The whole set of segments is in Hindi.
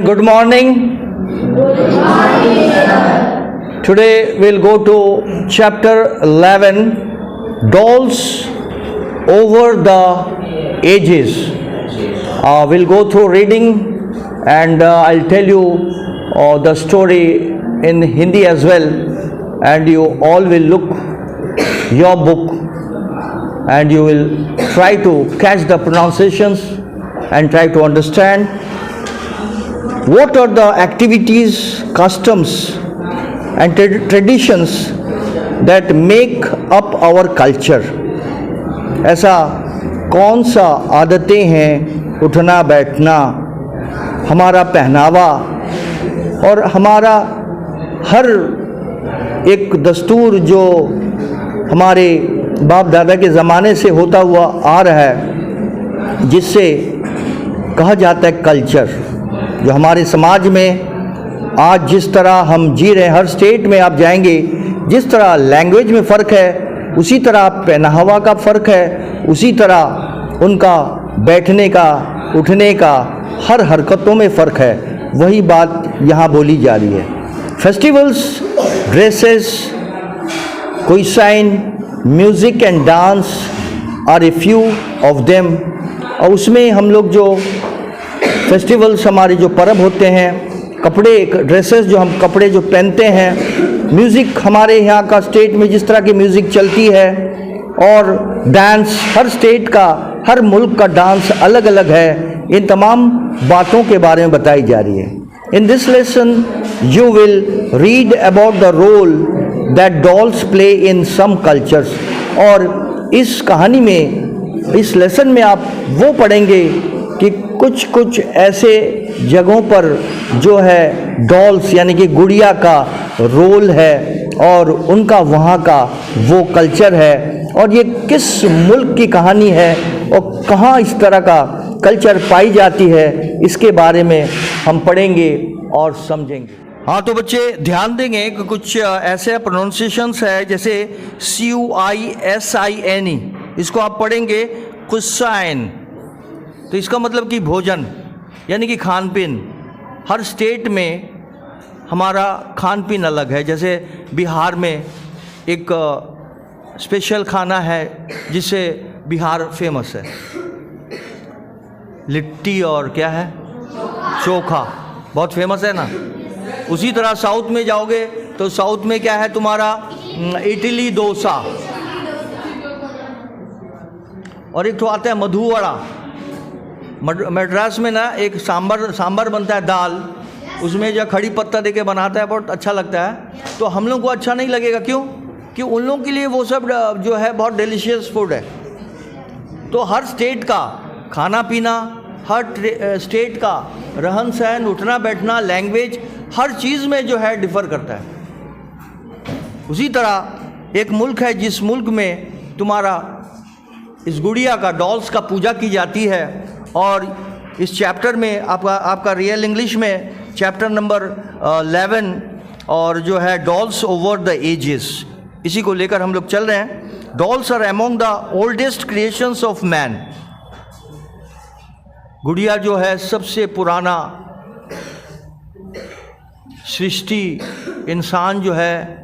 Good morning. Today we'll go to chapter 11, Dolls Over the Ages. We'll go through reading and I'll tell you the story in Hindi as well, and you all will look your book and you will try to catch the pronunciations and try to understand what are the activities, customs and traditions that make up our culture. ऐसा कौन सा आदतें हैं, उठना बैठना, हमारा पहनावा और हमारा हर एक दस्तूर जो हमारे बाप दादा के ज़माने से होता हुआ आ रहा है, जिससे कहा जाता है कल्चर, जो हमारे समाज में आज जिस तरह हम जी रहे हैं, हर स्टेट में आप जाएंगे, जिस तरह लैंग्वेज में फ़र्क है, उसी तरह पहनावा का फ़र्क है, उसी तरह उनका बैठने का, उठने का, हर हरकतों में फ़र्क है। वही बात यहाँ बोली जा रही है। Festivals, dresses, cuisine, music and dance are a few of them. और उसमें हम लोग जो फेस्टिवल्स, हमारे जो पर्व होते हैं, कपड़े, ड्रेसेस जो हम कपड़े जो पहनते हैं, म्यूज़िक हमारे यहाँ का स्टेट में जिस तरह की म्यूज़िक चलती है, और डांस हर स्टेट का, हर मुल्क का डांस अलग अलग है। इन तमाम बातों के बारे में बताई जा रही है। In this lesson you will read about the role that dolls play in some cultures. और इस कहानी में, इस लेसन में आप वो पढ़ेंगे कि कुछ ऐसे जगहों पर जो है डॉल्स यानी कि गुड़िया का रोल है और उनका वहाँ का वो कल्चर है, और ये किस मुल्क की कहानी है और कहाँ इस तरह का कल्चर पाई जाती है, इसके बारे में हम पढ़ेंगे और समझेंगे। हाँ, तो बच्चे ध्यान देंगे कि कुछ ऐसे प्रोनाउंसिएशंस है, जैसे CUISINE, इसको आप पढ़ेंगे कुसाइन। तो इसका मतलब कि भोजन यानी कि खान पीन। हर स्टेट में हमारा खान पीन अलग है। जैसे बिहार में एक स्पेशल खाना है जिससे बिहार फेमस है, लिट्टी और क्या है, चोखा, बहुत फेमस है ना। उसी तरह साउथ में जाओगे तो साउथ में क्या है तुम्हारा, इडली डोसा, और एक तो आता है मधु वड़ा। मद्रास में ना एक सांबर बनता है, दाल, उसमें जो खड़ी पत्ता देके बनाता है, बहुत अच्छा लगता है। तो हम लोग को अच्छा नहीं लगेगा, क्यों? कि उन लोगों के लिए वो सब जो है बहुत डिलीशियस फूड है। तो हर स्टेट का खाना पीना, हर स्टेट का रहन सहन, उठना बैठना, लैंग्वेज, हर चीज़ में जो है डिफ़र करता है। उसी तरह एक मुल्क है जिस मुल्क में तुम्हारा इस गुड़िया का, डॉल्स का पूजा की जाती है। और इस चैप्टर में आपका रियल इंग्लिश में चैप्टर नंबर 11 और जो है डॉल्स ओवर द एजेस, इसी को लेकर हम लोग चल रहे हैं। Dolls are among the oldest creations of man. गुड़िया जो है सबसे पुराना सृष्टि, इंसान जो है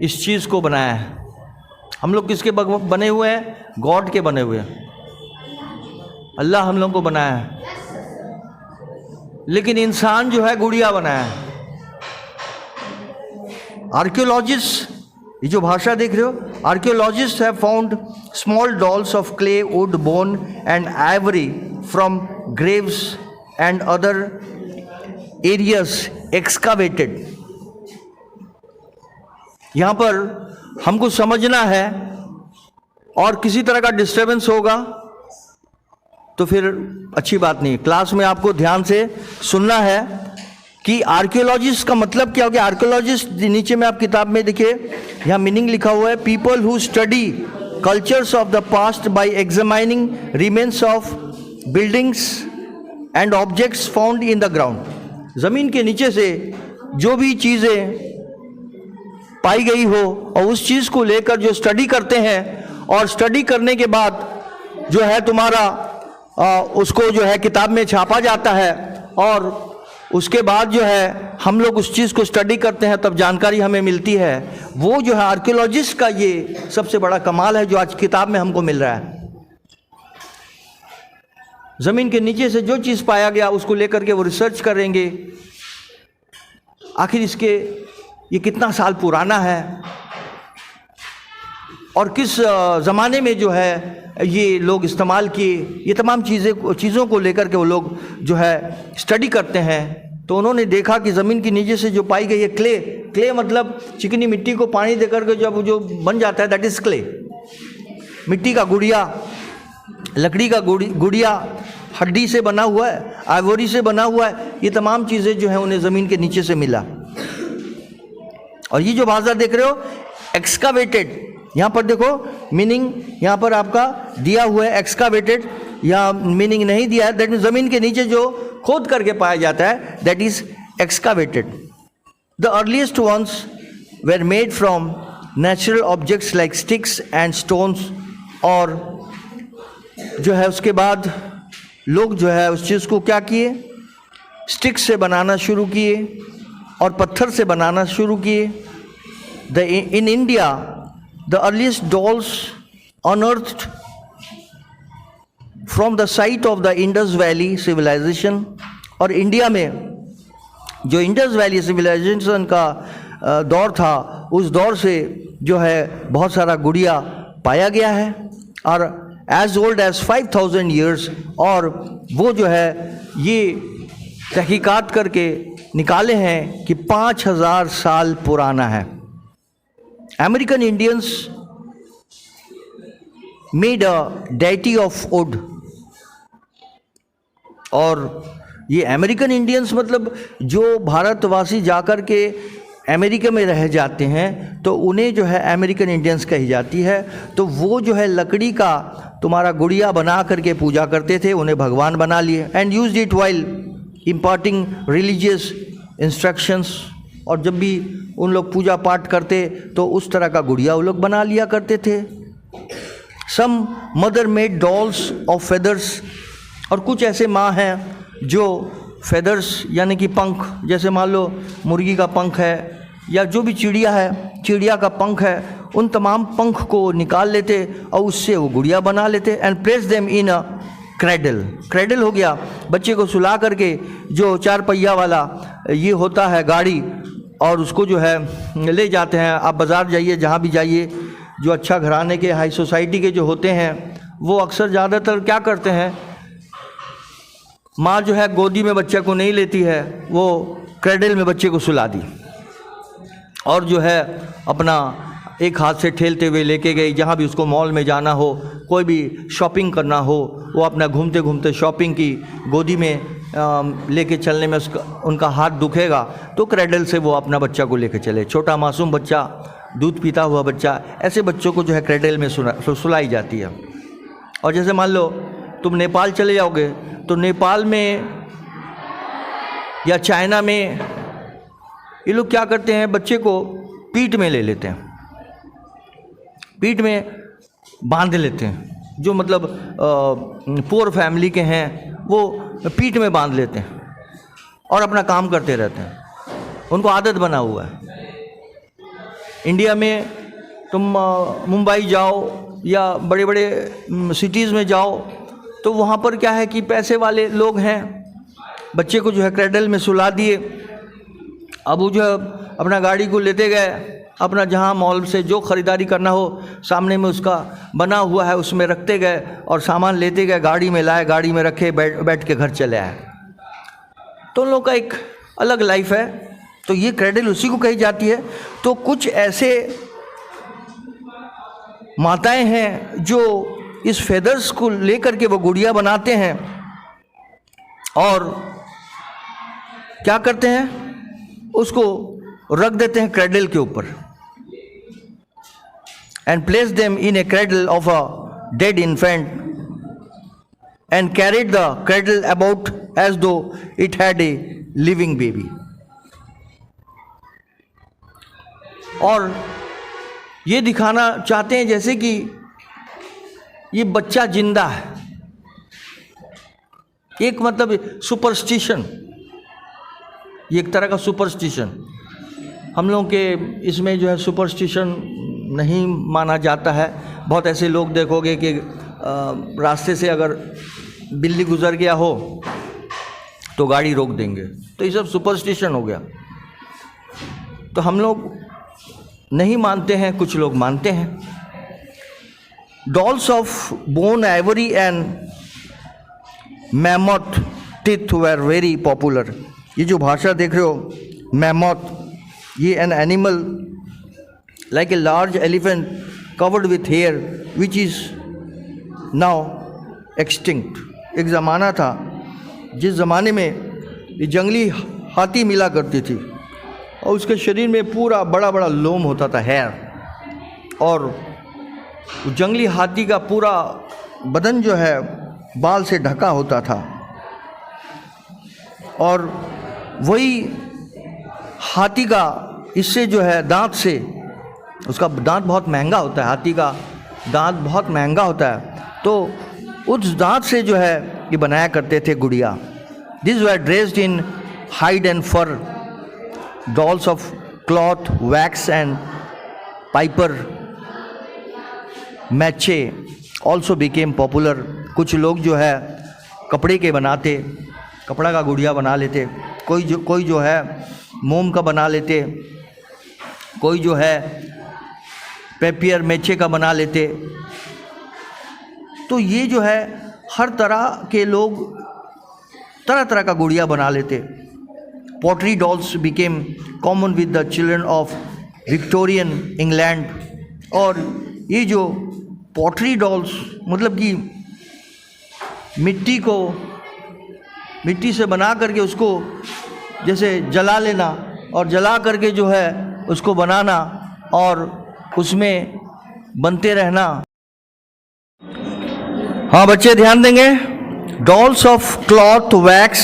इस चीज़ को बनाया है। हम लोग किसके बने हुए हैं? गॉड के बने हुए हैं। अल्लाह हम लोग को बनाया है, लेकिन इंसान जो है गुड़िया बनाया है। आर्कियोलॉजिस्ट, ये जो भाषा देख रहे हो, archaeologist have found small dolls of clay, would, bone and Ivory from Graves and other areas एक्सकावेटेड। यहाँ पर हमको समझना है, और किसी तरह का डिस्टर्बेंस होगा तो फिर अच्छी बात नहीं। क्लास में आपको ध्यान से सुनना है कि आर्कियोलॉजिस्ट का मतलब क्या हो गया। आर्कियोलॉजिस्ट, नीचे में आप किताब में देखिए, यहाँ मीनिंग लिखा हुआ है, people who study cultures of the past by examining remains of buildings and objects found in the ground. ज़मीन के नीचे से जो भी चीज़ें पाई गई हो और उस चीज़ को लेकर जो स्टडी करते हैं, और स्टडी करने के बाद जो है तुम्हारा उसको जो है किताब में छापा जाता है, और उसके बाद जो है हम लोग उस चीज़ को स्टडी करते हैं, तब जानकारी हमें मिलती है। वो जो है आर्कियोलॉजिस्ट का ये सबसे बड़ा कमाल है जो आज किताब में हमको मिल रहा है। ज़मीन के नीचे से जो चीज़ पाया गया उसको लेकर के वो रिसर्च करेंगे, आखिर इसके ये कितना साल पुराना है और किस ज़माने में जो है ये लोग इस्तेमाल किए, ये तमाम चीज़ों को लेकर के वो लोग जो है स्टडी करते हैं। तो उन्होंने देखा कि ज़मीन के नीचे से जो पाई गई है क्ले मतलब चिकनी मिट्टी को पानी देकर के जब जो बन जाता है दैट इज़ क्ले। मिट्टी का गुड़िया, लकड़ी का गुड़िया, हड्डी से बना हुआ है, आइवरी से बना हुआ है, ये तमाम चीज़ें जो है उन्हें ज़मीन के नीचे से मिला। और ये जो बाजार देख रहे हो एक्सकावेटेड, यहाँ पर देखो मीनिंग यहाँ पर आपका दिया हुआ है एक्सकावेटेड, या मीनिंग नहीं दिया है, दैट मीन ज़मीन के नीचे जो खोद करके पाया जाता है that is excavated. The earliest ones were made from natural objects like sticks and stones. और जो है उसके बाद लोग जो है उस चीज़ को क्या किए, स्टिक्स से बनाना शुरू किए और पत्थर से बनाना शुरू किए। In India the earliest dolls unearthed from the site of the Indus Valley civilization। और इंडिया में जो इंडस वैली सिविलाइजेशन का दौर था उस दौर से जो है बहुत सारा गुड़िया पाया गया है, और as old as 5000 years। और वो जो है ये तहकीकात करके निकाले हैं कि 5000 साल पुराना है। American Indians made a deity of wood। और ये अमेरिकन इंडियंस मतलब जो भारतवासी जाकर के अमेरिका में रह जाते हैं तो उन्हें जो है अमेरिकन इंडियंस कही जाती है। तो वो जो है लकड़ी का तुम्हारा गुड़िया बना करके पूजा करते थे, उन्हें भगवान बना लिए। And used it while imparting religious instructions. और जब भी उन लोग पूजा पाठ करते तो उस तरह का गुड़िया वो लोग बना लिया करते थे। Some mother made dolls of feathers. और कुछ ऐसे माँ हैं जो फेदर्स यानी कि पंख, जैसे मान लो मुर्गी का पंख है या जो भी चिड़िया है, चिड़िया का पंख है, उन तमाम पंख को निकाल लेते और उससे वो गुड़िया बना लेते। And place them in a cradle. Cradle हो गया बच्चे को सुला करके, जो 4 पहिया वाला ये होता है गाड़ी, और उसको जो है ले जाते हैं। आप बाज़ार जाइए, जहाँ भी जाइए, जो अच्छा घराने के हाई सोसाइटी के जो होते हैं वो अक्सर ज़्यादातर क्या करते हैं, माँ जो है गोदी में बच्चे को नहीं लेती है, वो क्रेडल में बच्चे को सुला दी और जो है अपना एक हाथ से ठेलते हुए लेके गई। जहाँ भी उसको मॉल में जाना हो, कोई भी शॉपिंग करना हो, वो अपना घूमते घूमते शॉपिंग की, गोदी में लेके चलने में उनका हाथ दुखेगा तो क्रेडल से वो अपना बच्चा को लेके चले। छोटा मासूम बच्चा, दूध पीता हुआ बच्चा, ऐसे बच्चों को जो है क्रेडल में सुलाई जाती है। और जैसे मान लो तुम नेपाल चले जाओगे तो नेपाल में या चाइना में ये लोग क्या करते हैं, बच्चे को पीठ में ले लेते हैं, पीठ में बांध लेते हैं। जो मतलब पुअर फैमिली के हैं वो पीठ में बांध लेते हैं और अपना काम करते रहते हैं, उनको आदत बना हुआ है। इंडिया में तुम मुंबई जाओ या बड़े बड़े सिटीज़ में जाओ तो वहाँ पर क्या है कि पैसे वाले लोग हैं, बच्चे को जो है क्रेडल में सुला दिए। अब वो जो है अपना गाड़ी को लेते गए, अपना जहाँ मॉल से जो ख़रीदारी करना हो सामने में उसका बना हुआ है उसमें रखते गए और सामान लेते गए, गाड़ी में लाए, गाड़ी में रखे, बैठ के घर चले आए। तो उन लोग का एक अलग लाइफ है। तो ये क्रेडल उसी को कही जाती है। तो कुछ ऐसे माताएं हैं जो इस फेदर्स को लेकर के वो गुड़िया बनाते हैं और क्या करते हैं, उसको रख देते हैं क्रेडल के ऊपर। And place them in a cradle of a dead infant and carried the cradle about as though it had a living baby. और ये दिखाना चाहते हैं जैसे कि ये बच्चा जिंदा है। एक मतलब सुपरस्टिशन, ये एक तरह का सुपरस्टिशन। हम लोगों के इसमें जो है सुपरस्टिशन नहीं माना जाता है। बहुत ऐसे लोग देखोगे कि रास्ते से अगर बिल्ली गुजर गया हो तो गाड़ी रोक देंगे, तो ये सब सुपरस्टिशन हो गया। तो हम लोग नहीं मानते हैं, कुछ लोग मानते हैं। Dolls of bone, ivory and mammoth teeth were very popular. ये जो भाषा देख रहे हो, मैमथ, ये an animal like a large elephant covered with hair which is now extinct. एक ज़माना था जिस ज़माने में ये जंगली हाथी मिला करती थी और उसके शरीर में पूरा बड़ा बड़ा लोम होता था, हेयर, और जंगली हाथी का पूरा बदन जो है बाल से ढका होता था। और वही हाथी का इससे जो है दांत से, उसका दांत बहुत महंगा होता है, हाथी का दांत बहुत महंगा होता है, तो उस दांत से जो है ये बनाया करते थे गुड़िया। This were dressed in hide and fur, dolls of cloth, wax and papier mache also became popular. कुछ लोग जो है कपड़े के बनाते, कपड़ा का गुड़िया बना लेते, कोई जो है मोम का बना लेते, कोई जो है पेपियर मैचे का बना लेते। तो ये जो है हर तरह के लोग तरह तरह का गुड़िया बना लेते। Pottery dolls became common with the children of Victorian England. और ये जो पॉटरी डॉल्स मतलब कि मिट्टी से बना करके उसको जैसे जला लेना और जला करके जो है उसको बनाना और उसमें बनते रहना। हाँ बच्चे ध्यान देंगे। Dolls of cloth, wax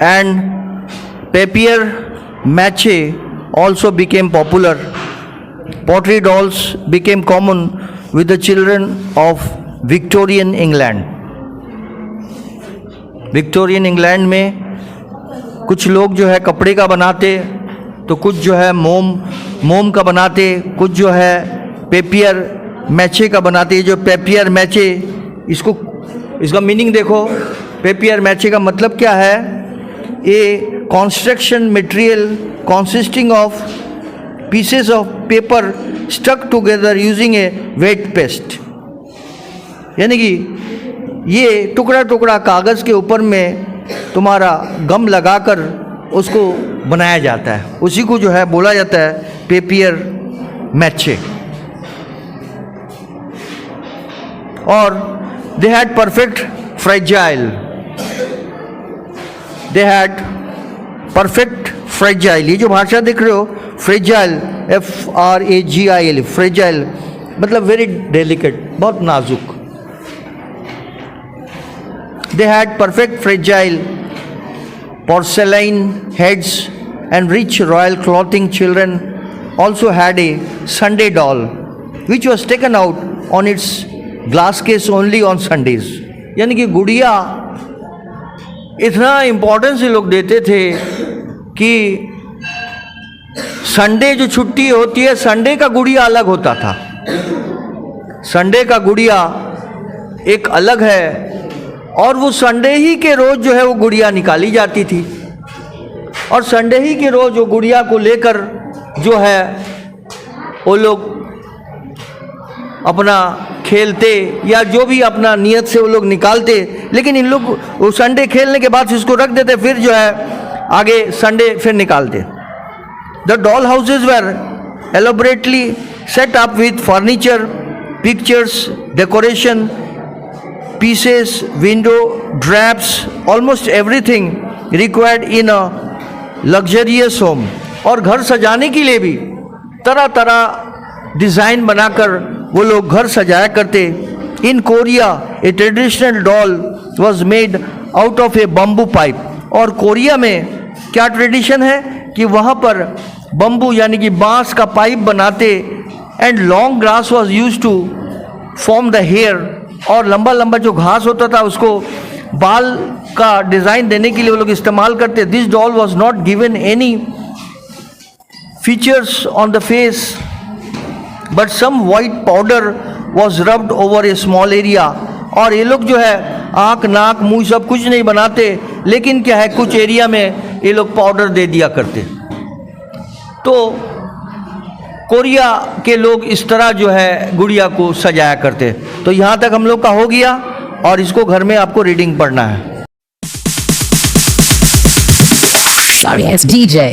and papier mache also became popular. Pottery dolls became common with the children of Victorian England. Victorian England में कुछ लोग जो है कपड़े का बनाते, तो कुछ जो है मोम का बनाते, कुछ जो है पेपियर मैचे का बनाते। जो पेपियर मैचे, इसका मीनिंग देखो। पेपियर मैचे का मतलब क्या है? A construction material consisting of pieces of paper stuck together using a wet paste। यानी कि ये टुकड़ा टुकड़ा कागज़ के ऊपर में तुम्हारा गम लगाकर उसको बनाया जाता है, उसी को जो है बोला जाता है पेपियर मैचे। और दे हैड परफेक्ट फ्रेजाइल, ये जो भाषा देख रहे हो फ्रेजाइल, FRAGIL, फ्रेजाइल मतलब वेरी डेलिकेट, बहुत नाजुक। They had perfect fragile porcelain heads and rich royal clothing. Children also had a Sunday doll which was taken out on its glass case only on Sundays. यानी कि गुड़िया इतना इम्पोर्टेंस ये लोग देते थे कि संडे जो छुट्टी होती है, संडे का गुड़िया अलग होता था। संडे का गुड़िया एक अलग है, और वो संडे ही के रोज़ जो है वो गुड़िया निकाली जाती थी, और संडे ही के रोज़ वो गुड़िया को लेकर जो है वो लोग अपना खेलते या जो भी अपना नियत से वो लोग निकालते। लेकिन इन लोग वो संडे खेलने के बाद इसको रख देते, फिर जो है आगे संडे फिर निकालते। The doll houses were elaborately set up with furniture, pictures, decoration, pieces, window, drapes, almost everything required in a luxurious home। और घर सजाने के लिए भी तरह तरह डिज़ाइन बनाकर वो लोग घर सजाया करते। In Korea A traditional doll was made out of A bamboo pipe. और कोरिया में क्या ट्रेडिशन है कि वहाँ पर बम्बू यानी कि बांस का पाइप बनाते। And long grass was use to form the hair. और लंबा लंबा जो घास होता था उसको बाल का डिज़ाइन देने के लिए वो लोग इस्तेमाल करते। This doll was not given any features on the face, but some white powder was rubbed over a small area. और ये लोग जो है आँख नाक मुंह सब कुछ नहीं बनाते, लेकिन क्या है कुछ एरिया में ये लोग पाउडर दे दिया करते। तो कोरिया के लोग इस तरह जो है गुड़िया को सजाया करते। तो यहाँ तक हम लोग का हो गया, और इसको घर में आपको रीडिंग पढ़ना है। Sorry, it's DJ.